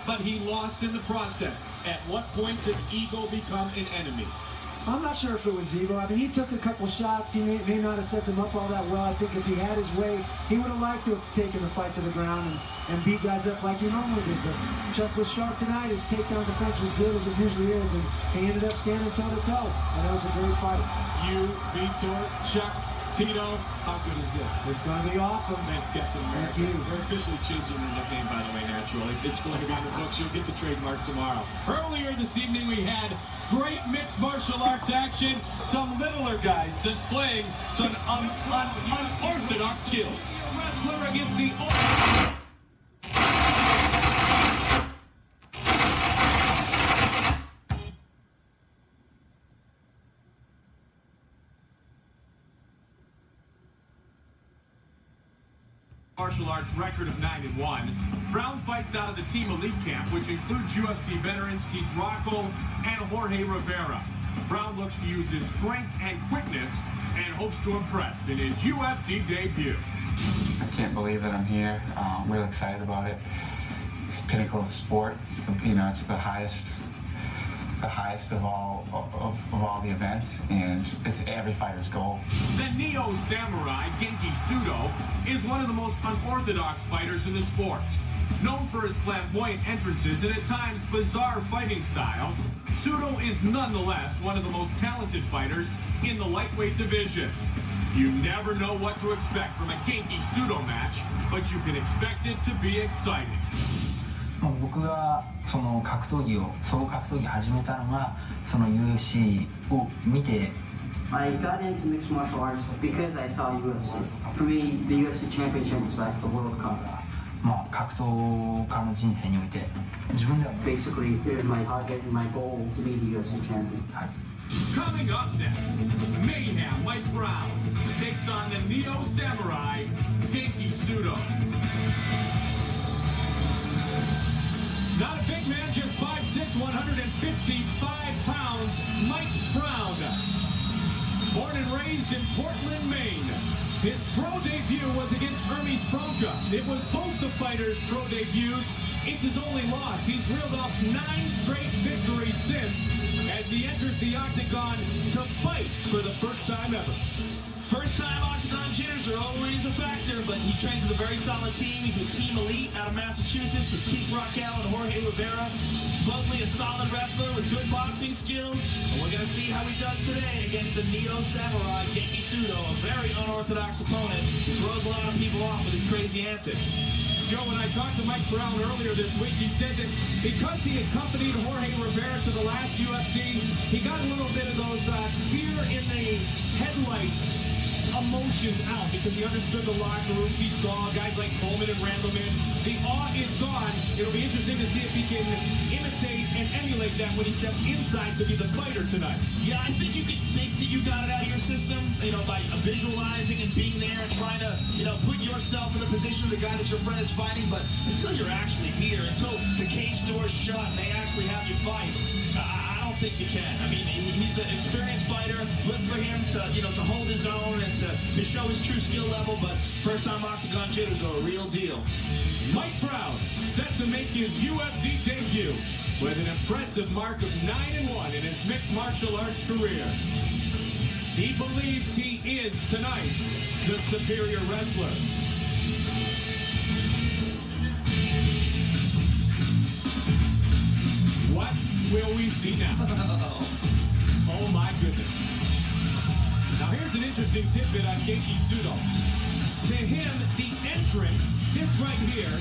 but he lost in the process. At what point does ego become an enemy? I'm not sure if it was ego. I mean, he took a couple shots. He may not have set them up all that well. I think if he had his way, he would have liked to have taken the fight to the ground and beat guys up like he normally did. But Chuck was sharp tonight. His takedown defense was good as it usually is, and he ended up standing toe-to-toe. And that was a great fight. You, Vitor, Chuck, Tito, how good is this? It's going to be awesome. Thanks, Captain America. Thank you. We're officially changing the nickname, by the way, naturally. It's going to be in the books. You'll get the trademark tomorrow. Earlier this evening, we had great mixed martial arts action. Some littler guys displaying some unorthodox skills. Wrestler against the... martial arts record of 9-1. Brown fights out of the Team Elite camp, which includes UFC veterans Keith Rocco and Jorge Rivera. Brown looks to use his strength and quickness and hopes to impress in his UFC debut. I can't believe that I'm here. I'm really excited about it. It's the pinnacle of the sport. It's the highest of all the events, and it's every fighter's goal. The Neo Samurai Genki Sudo is one of the most unorthodox fighters in the sport. Known for his flamboyant entrances and at times bizarre fighting style, Sudo is nonetheless one of the most talented fighters in the lightweight division. You never know what to expect from a Genki Sudo match, but you can expect it to be exciting. 僕がそのソロ格闘技始めたのがその UFC を見て I got into mixed martial arts because I saw UFC. For me, the UFC championship was like the World Cup. まあ格闘家の人生において自分では Basically, it was my target and my goal to be the UFC champion. Coming up next, Mayhem Mike Brown takes on the Neo Samurai Genki Sudo. Not a big man, just 5'6", 155 pounds, Mike Brown. Born and raised in Portland, Maine. His pro debut was against Hermes Franca. It was both the fighters' pro debuts. It's his only loss. He's reeled off 9 straight victories since as he enters the octagon to fight for the first time ever. First-time octagon jitters are always a factor, but he trains with a very solid team. He's with Team Elite out of Massachusetts with Keith Rocco and Jorge Rivera. Supposedly a solid wrestler with good boxing skills, and we're going to see how he does today against the Neo Samurai Genki Sudo, a very unorthodox opponent who throws a lot of people off with his crazy antics. Joe, when I talked to Mike Brown earlier this week, he said that because he accompanied Jorge Rivera to the last UFC, he got a little bit of those deer in the headlight emotions out because he understood the locker rooms. He saw guys like Coleman and Randleman. The awe is gone. It'll be interesting to see if he can imitate and emulate that when he steps inside to be the fighter tonight. Yeah, I think you could think that you got it out of your system, by visualizing and being there and trying to, put yourself in the position of the guy that your friend is fighting. But until you're actually here, until the cage door's shut and they actually have you fight, I don't think you can. I mean, he's an experienced fighter. Look for him to, to hold his own and to show his true skill level. But first-time octagon jitters are a real deal. Mike Brown set to make his UFC debut with an impressive mark of 9-1 in his mixed martial arts career. He believes he is tonight the superior wrestler. What will we see now? Oh my goodness. Now here's an interesting tidbit on Genki Sudo. To him, the entrance, this right here,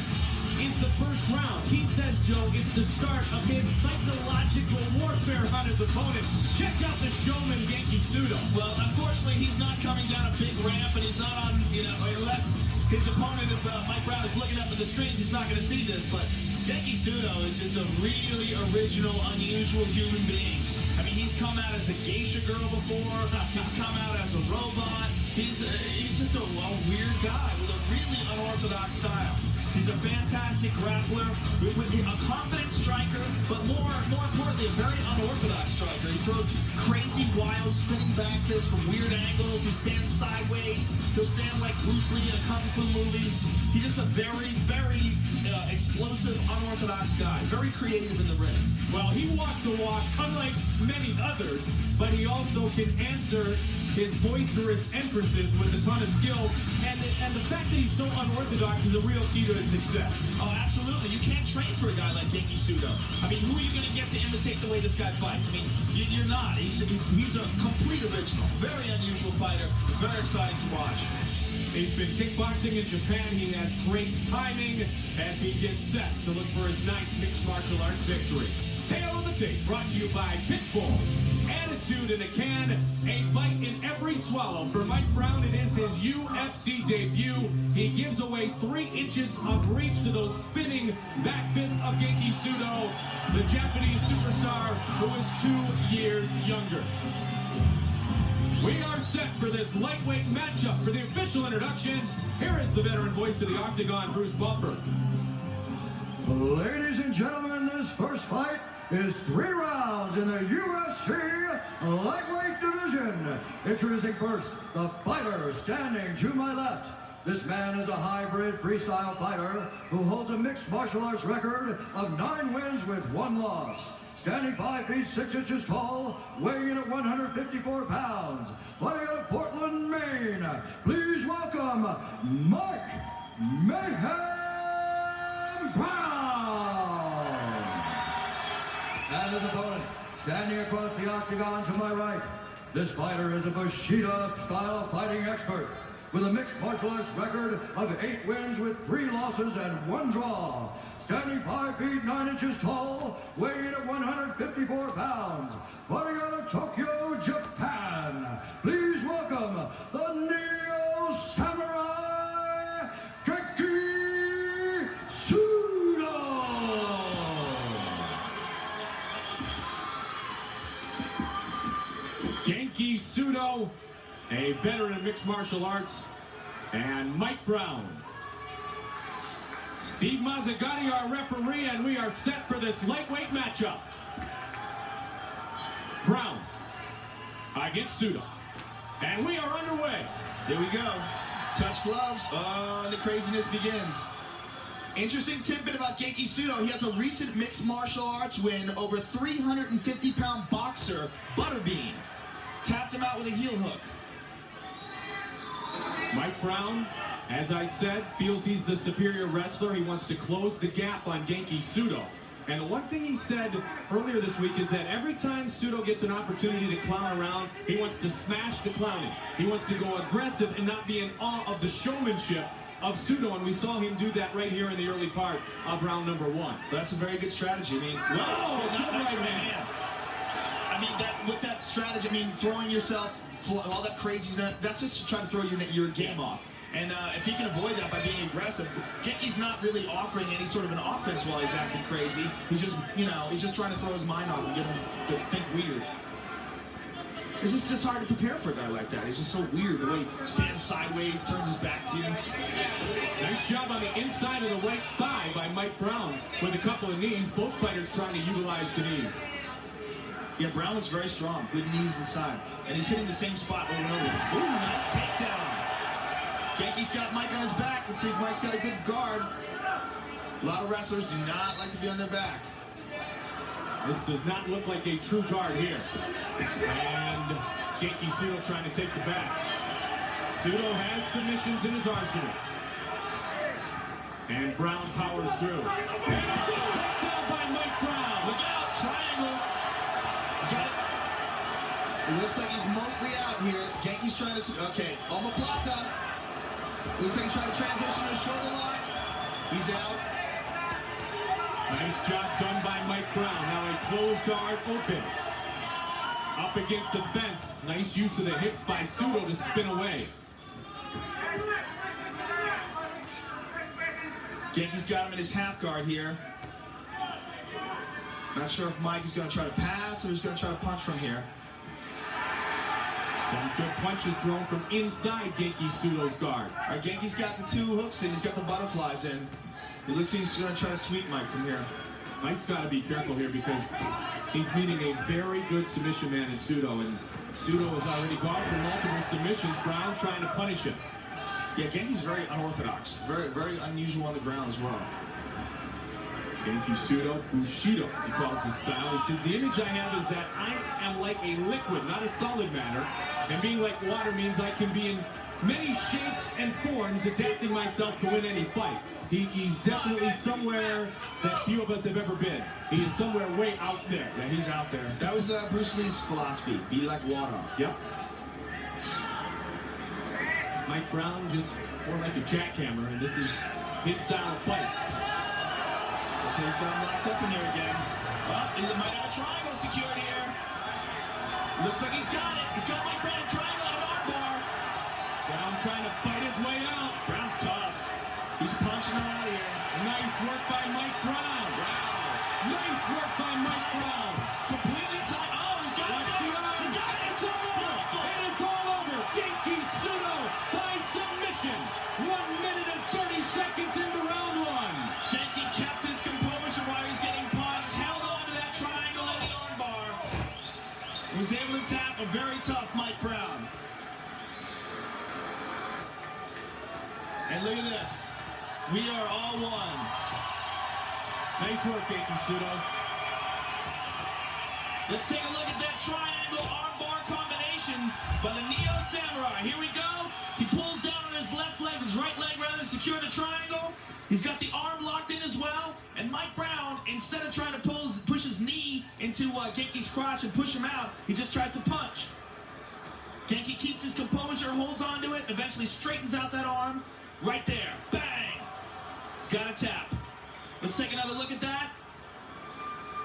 is the first round. He says, Joe, it's the start of his psychological warfare on his opponent. Check out the showman, Genki Sudo. Well, unfortunately, he's not coming down a big ramp, and he's not on, unless his opponent is, Mike Brown is looking up at the screens, he's not going to see this, but Genki Sudo is just a really original, unusual human being. I mean, he's come out as a geisha girl before, he's come out as a robot, he's just a weird guy with a really unorthodox style. He's a fantastic grappler with a confident striker, but more importantly, a very unorthodox striker. He throws crazy, wild, spinning back fists from weird angles. He stands sideways. He'll stand like Bruce Lee in a kung fu movie. He's just a very, very explosive, unorthodox guy. Very creative in the ring. Well, he walks a walk unlike many others, but he also can answer his boisterous entrances with a ton of skills, and the fact that he's so unorthodox is a real key to his success. Oh, absolutely. You can't train for a guy like Genki Sudo. I mean, who are you going to get to imitate the way this guy fights? I mean, you're not. He's a complete original. Very unusual fighter. Very exciting to watch. He's been kickboxing in Japan. He has great timing as he gets set to look for his 9th mixed martial arts victory. Tail of the tape brought to you by Pitbull. Attitude in a can, a bite in every swallow. For Mike Brown, it is his UFC debut. He gives away 3 inches of reach to those spinning back fists of Genki Sudo, the Japanese superstar who is 2 years younger. We are set for this lightweight matchup. For the official introductions, here is the veteran voice of the Octagon, Bruce Buffer. Ladies and gentlemen, this first fight is 3 rounds in the UFC lightweight division. Introducing first, the fighter standing to my left. This man is a hybrid freestyle fighter who holds a mixed martial arts record of 9 wins with 1 loss. Standing 5 feet 6 inches tall, weighing in at 154 pounds. Fighting out of Portland, Maine. Please welcome Mike Mayhem Brown. And his opponent, standing across the octagon to my right. This fighter is a Bushido-style fighting expert with a mixed martial arts record of 8 wins with 3 losses and 1 draw. Standing 5 feet 9 inches tall, weighing in at 154 pounds. Fighting out of Tokyo, Japan. Please welcome the Neo Samurai, Genki Sudo. Genki Sudo, a veteran of mixed martial arts, and Mike Brown. Steve Mazzagatti, our referee, and we are set for this lightweight matchup. Brown against Sudo. And we are underway. Here we go. Touch gloves. Oh, and the craziness begins. Interesting tidbit about Genki Sudo. He has a recent mixed martial arts win over 350-pound boxer, Butterbean. Tapped him out with a heel hook. Mike Brown, as I said, feels he's the superior wrestler. He wants to close the gap on Genki Sudo. And the one thing he said earlier this week is that every time Sudo gets an opportunity to clown around, he wants to smash the clowning. He wants to go aggressive and not be in awe of the showmanship of Sudo, and we saw him do that right here in the early part of round number 1. That's a very good strategy. I mean, not much of a man. I mean, with that strategy, I mean, throwing yourself, all that crazy, that's just to try to throw your game off. And if he can avoid that by being aggressive, Genki's not really offering any sort of an offense while he's acting crazy. He's just, he's just trying to throw his mind off and get him to think weird. It's just hard to prepare for a guy like that. He's just so weird, the way he stands sideways, turns his back to you. Nice job on the inside of the right thigh by Mike Brown with a couple of knees. Both fighters trying to utilize the knees. Yeah, Brown looks very strong. Good knees inside. And he's hitting the same spot over and over. Ooh, nice takedown. Genki's got Mike on his back. Let's see if Mike's got a good guard. A lot of wrestlers do not like to be on their back. This does not look like a true guard here. And Genki Sudo trying to take the back. Sudo has submissions in his arsenal. And Brown powers through. And a good takedown by Mike Brown. Look out, triangle. He's got it. It looks like he's mostly out here. Genki's trying to, okay, omoplata. It looks like he's trying to transition to a shoulder lock. He's out. Nice job done by Mike Brown. Now a closed guard open. Up against the fence. Nice use of the hips by Sudo to spin away. Genki's got him in his half guard here. Not sure if Mike is going to try to pass or he's going to try to punch from here. Some good punches thrown from inside Genki Sudo's guard. All right, Genki's got the 2 hooks in. He's got the butterflies in. It looks like he's going to try to sweep Mike from here. Mike's got to be careful here because he's meeting a very good submission man in Sudo, and Sudo has already gone for multiple submissions. Brown trying to punish him. Yeah, Genki's very unorthodox, very unusual on the ground as well. Genki Sudo, Bushido, he calls his style. He says, the image I have is that I am like a liquid, not a solid matter. And being like water means I can be in many shapes and forms, adapting myself to win any fight. He's definitely somewhere that few of us have ever been. He is somewhere way out there. Yeah, he's out there. That was Bruce Lee's philosophy, be like water. Yep. Mike Brown just more like a jackhammer, and this is his style of fight. Okay, he's got him locked up in here again. Oh, he might have a triangle secured here. Looks like he's got it. He's got Mike Brown a triangle and an arm bar. Brown trying to fight his way out. Brown's tough. He's punching him out of here. Nice work by Mike Brown. Wow. Nice work by Mike Brown. Completely tied. Oh, he's got Watch it. the arm. He got it. It's all over. And it's all over. Genki Sudo by submission. 1 minute and 30 seconds into round one. Genki kept his composure while he's getting punched, held on to that triangle and the arm bar. Was able to tap a very tough Mike Brown. And look at this. We are all one. Nice work, Genki Sudo. Let's take a look at that triangle armbar combination by the Neo Samurai. Here we go. He pulls down on his left leg, his right leg rather, to secure the triangle. He's got the arm locked in as well. And Mike Brown, instead of trying to push his knee into Genki's crotch and push him out, he just tries to punch. Genki keeps his composure, holds onto it, eventually straightens out that arm. Right there. Bang! He's got a tap. Let's take another look at that.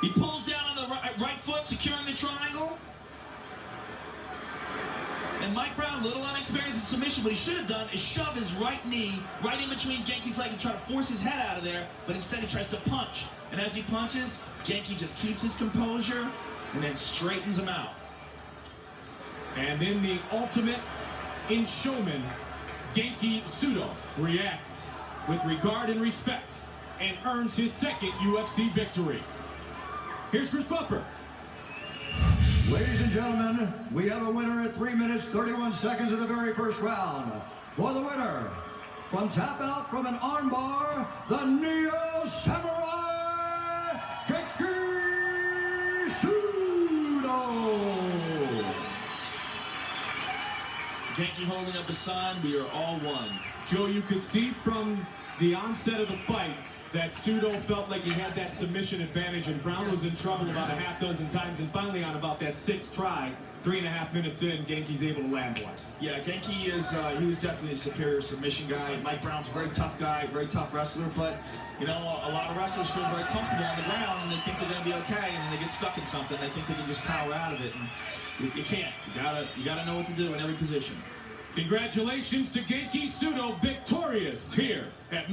He pulls down on the right foot, securing the triangle. And Mike Brown, a little unexperienced in submission, what he should have done is shove his right knee right in between Genki's leg and try to force his head out of there, but instead he tries to punch. And as he punches, Genki just keeps his composure and then straightens him out. And then the ultimate in showman, Genki Sudo, reacts with regard and respect and earns his second UFC victory. Here's Chris Bumper. Ladies and gentlemen, we have a winner at 3 minutes, 31 seconds of the very first round. For the winner, from tap out from an armbar, the Neo Samurai, Genki Sudo. Genki holding up a sign, we are all one. Joe, you could see from the onset of the fight that Sudo felt like he had that submission advantage, and Brown was in trouble about a half dozen times, and finally on about that 6th try, 3.5 minutes in, Genki's able to land one. Yeah, Genki is, he was definitely a superior submission guy. Mike Brown's a very tough guy, very tough wrestler, but, you know, a lot of wrestlers feel very comfortable on the ground, and they think they're going to be okay, and then they get stuck in something. They think they can just power out of it, and you can't. You gotta know what to do in every position. Congratulations to Genki Sudo, victorious here at